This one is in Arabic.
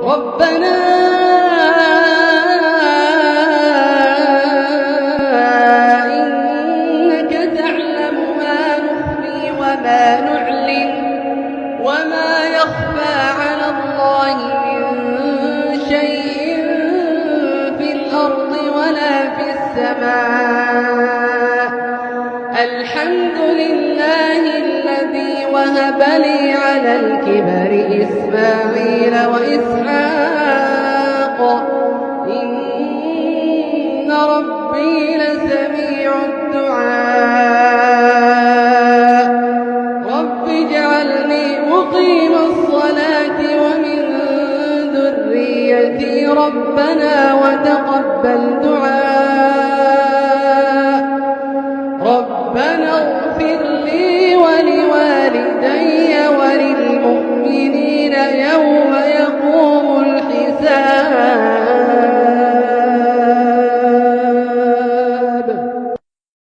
ربنا إنك تعلم ما نخفي وما نعلن وما يخفى على الله من شيء في الأرض ولا في السماء. الحمد لله الذي وهب لي على الكبر إسماعيل وإسحاق إن ربي لسميع الدعاء. رب اجعلني مقيم الصلاة ومن ذريتي ربنا وتقبل دعاء.